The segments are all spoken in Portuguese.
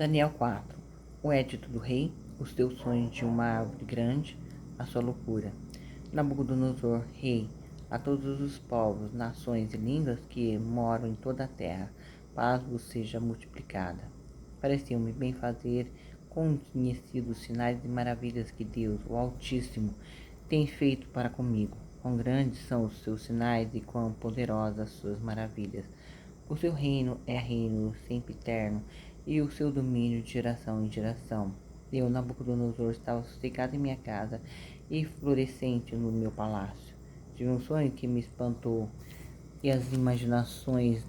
Daniel 4. O édito do rei, os teus sonhos de uma árvore grande, a sua loucura. Nabucodonosor, rei, a todos os povos, nações e línguas que moram em toda a terra, paz vos seja multiplicada. Pareceu-me bem fazer conhecidos os sinais e maravilhas que Deus, o Altíssimo, tem feito para comigo. Quão grandes são os seus sinais e quão poderosas as suas maravilhas. O seu reino é reino sempre eterno, e o seu domínio de geração em geração. Eu, Nabucodonosor, estava sossegado em minha casa e florescente no meu palácio. Tive um sonho que me espantou, e as imaginações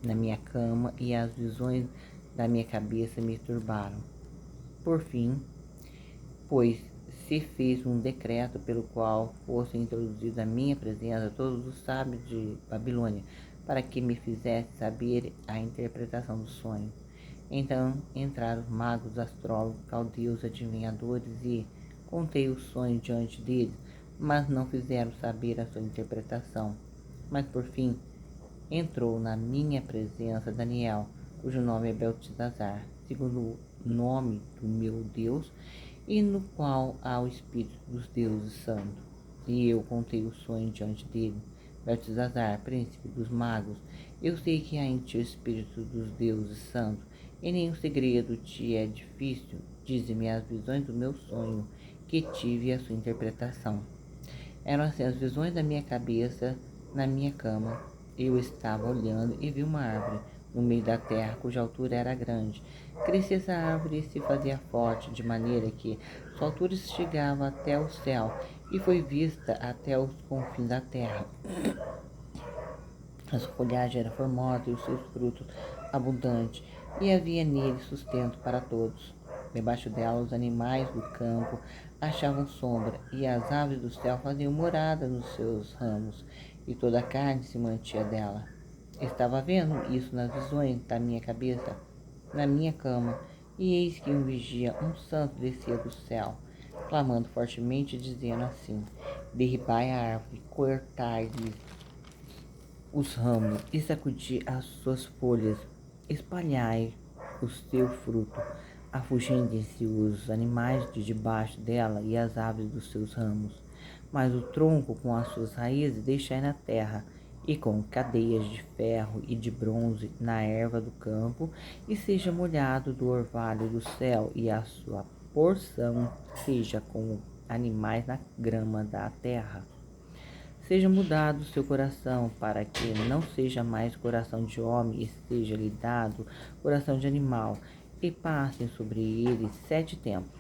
na minha cama e as visões da minha cabeça me turbaram. Por fim, pois se fez um decreto pelo qual fossem introduzidos à minha presença todos os sábios de Babilônia, para que me fizesse saber a interpretação do sonho. Então entraram os magos, astrólogos, caldeus, adivinhadores, e contei o sonho diante deles, mas não fizeram saber a sua interpretação. Mas por fim entrou na minha presença Daniel, cujo nome é Beltesazar, segundo o nome do meu Deus, e no qual há o Espírito dos deuses santos. E eu contei o sonho diante dele. Beltesazar, príncipe dos magos, eu sei que há em ti o Espírito dos deuses santos, e nenhum segredo te é difícil. Dize-me as visões do meu sonho, que tive a sua interpretação. Eram assim as visões da minha cabeça na minha cama. Eu estava olhando e vi uma árvore no meio da terra, cuja altura era grande. Crescia essa árvore e se fazia forte, de maneira que sua altura chegava até o céu e foi vista até os confins da terra. A sua folhagem era formosa e os seus frutos abundantes, e havia nele sustento para todos. Debaixo dela, os animais do campo achavam sombra, e as aves do céu faziam morada nos seus ramos, e toda a carne se mantinha dela. Estava vendo isso nas visões da minha cabeça, na minha cama, e eis que um vigia, um santo, descia do céu, clamando fortemente, dizendo assim: derribai a árvore, cortai-lhe os ramos e sacudi as suas folhas, espalhai o seu fruto, afugendem-se os animais de debaixo dela e as aves dos seus ramos. Mas o tronco com as suas raízes deixai na terra, e com cadeias de ferro e de bronze na erva do campo, e seja molhado do orvalho do céu, e a sua porção seja com animais na grama da terra. Seja mudado o seu coração, para que não seja mais coração de homem, e seja-lhe dado coração de animal, e passem sobre ele 7 tempos.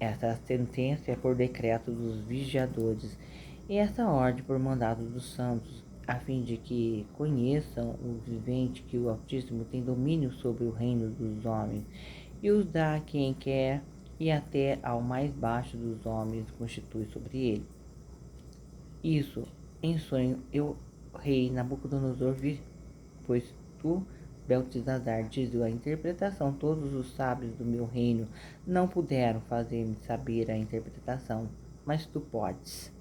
Esta sentença é por decreto dos vigiadores, e esta ordem por mandado dos santos, a fim de que conheçam o vivente que o Altíssimo tem domínio sobre o reino dos homens, e os dá a quem quer, e até ao mais baixo dos homens constitui sobre ele. Isso, em sonho, eu, rei Nabucodonosor, vi, pois tu, Beltesazar, dizes a interpretação. Todos os sábios do meu reino não puderam fazer-me saber a interpretação, mas tu podes,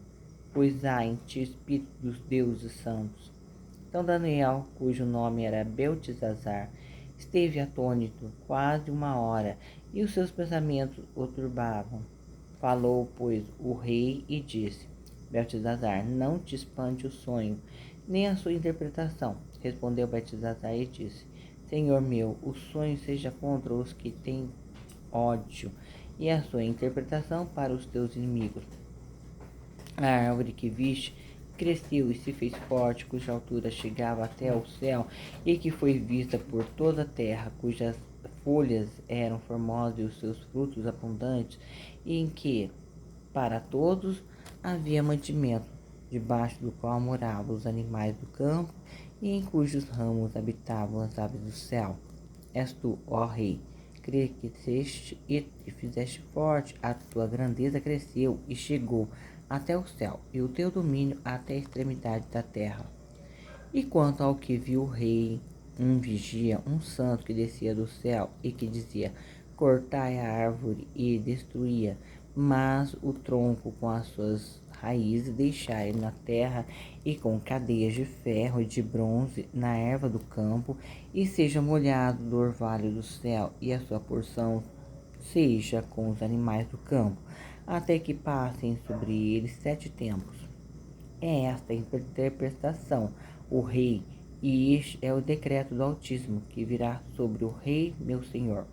pois há em ti espírito dos deuses santos. Então Daniel, cujo nome era Beltesazar, esteve atônito quase 1 hora, e os seus pensamentos o turbavam. Falou, pois, o rei e disse: Beltesazar, não te espante o sonho, nem a sua interpretação. Respondeu Beltesazar e disse: Senhor meu, o sonho seja contra os que têm ódio, e a sua interpretação para os teus inimigos. A árvore que viste cresceu e se fez forte, cuja altura chegava até o céu, e que foi vista por toda a terra, cujas folhas eram formosas e os seus frutos abundantes, e em que, para todos, havia mantimento, debaixo do qual moravam os animais do campo, e em cujos ramos habitavam as aves do céu. És tu, ó rei, cresceste e te fizeste forte, a tua grandeza cresceu e chegou até o céu, e o teu domínio até a extremidade da terra. E quanto ao que viu o rei, um vigia, um santo que descia do céu, e que dizia: cortai a árvore, e destruía, mas o tronco com as suas raízes deixarem na terra, e com cadeias de ferro e de bronze na erva do campo, e seja molhado do orvalho do céu, e a sua porção seja com os animais do campo, até que passem sobre eles 7 tempos. É esta a interpretação, o rei, e este é o decreto do Altíssimo, que virá sobre o rei meu senhor.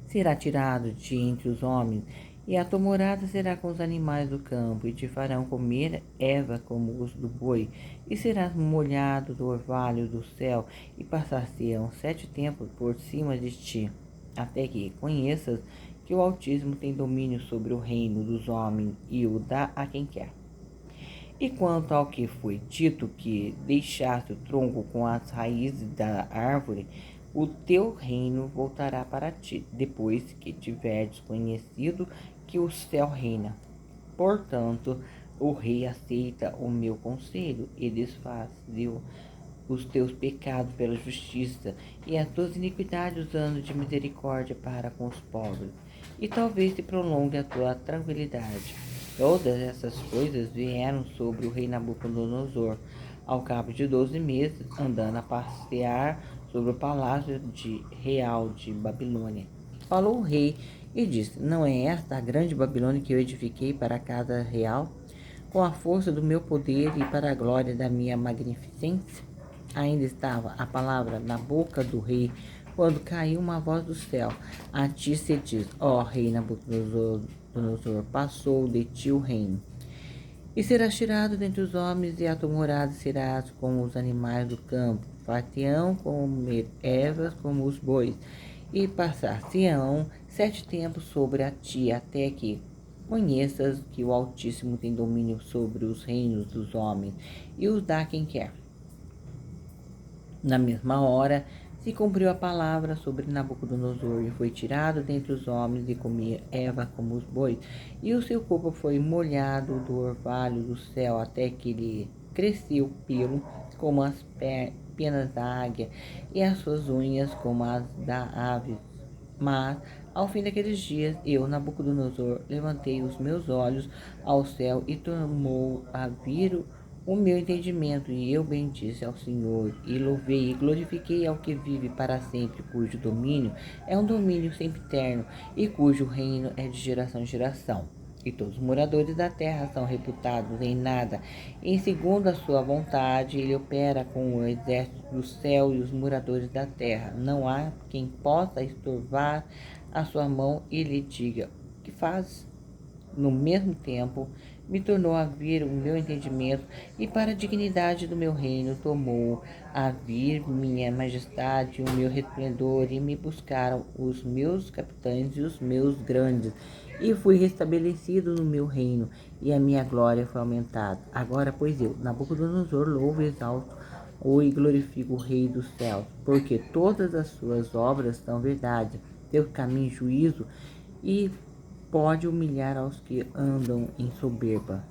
Será tirado de entre os homens, e a tua morada será com os animais do campo, e te farão comer erva como os do boi, e serás molhado do orvalho do céu, e passar-se-ão 7 tempos por cima de ti, até que conheças que o Altíssimo tem domínio sobre o reino dos homens, e o dá a quem quer. E quanto ao que foi dito que deixaste o tronco com as raízes da árvore, o teu reino voltará para ti, depois que tiveres conhecido que o céu reina. Portanto, o rei aceita o meu conselho e desfaz os teus pecados pela justiça e as tuas iniquidades usando de misericórdia para com os pobres. E talvez se prolongue a tua tranquilidade. Todas essas coisas vieram sobre o rei Nabucodonosor, ao cabo de 12 meses, andando a passear sobre o palácio real de Babilônia. Falou o rei e disse: Não é esta a grande Babilônia que eu edifiquei para a casa real, com a força do meu poder e para a glória da minha magnificência? Ainda estava a palavra na boca do rei, quando caiu uma voz do céu: A ti se diz, ó rei Nabucodonosor, passou de ti o reino. E serás tirado dentre os homens, e a tua morada serás como os animais do campo. Far-te-ão comer ervas como os bois, e passar-se-ão 7 tempos sobre a ti, até que conheças que o Altíssimo tem domínio sobre os reinos dos homens, e os dá a quem quer. Na mesma hora se cumpriu a palavra sobre Nabucodonosor, e foi tirado dentre os homens, e comia erva como os bois, e o seu corpo foi molhado do orvalho do céu, até que lhe cresceu pelo como as penas da águia, e as suas unhas como as da ave. Mas, ao fim daqueles dias, eu, Nabucodonosor, levantei os meus olhos ao céu, e tomou a vir o meu entendimento, e eu bendisse ao Senhor, e louvei e glorifiquei ao que vive para sempre, cujo domínio é um domínio sempre eterno, e cujo reino é de geração em geração. E todos os moradores da terra são reputados em nada. Em segundo a sua vontade, ele opera com o exército do céu e os moradores da terra. Não há quem possa estorvar a sua mão e lhe diga: o que faz? No mesmo tempo, me tornou a vir o meu entendimento, e para a dignidade do meu reino tomou a vir minha majestade e o meu resplendor, e me buscaram os meus capitães e os meus grandes, e fui restabelecido no meu reino, e a minha glória foi aumentada. Agora, pois eu, Nabucodonosor, louvo e exalto e glorifico o Rei dos céus, porque todas as suas obras são verdade, seu caminho juízo, e pode humilhar aos que andam em soberba.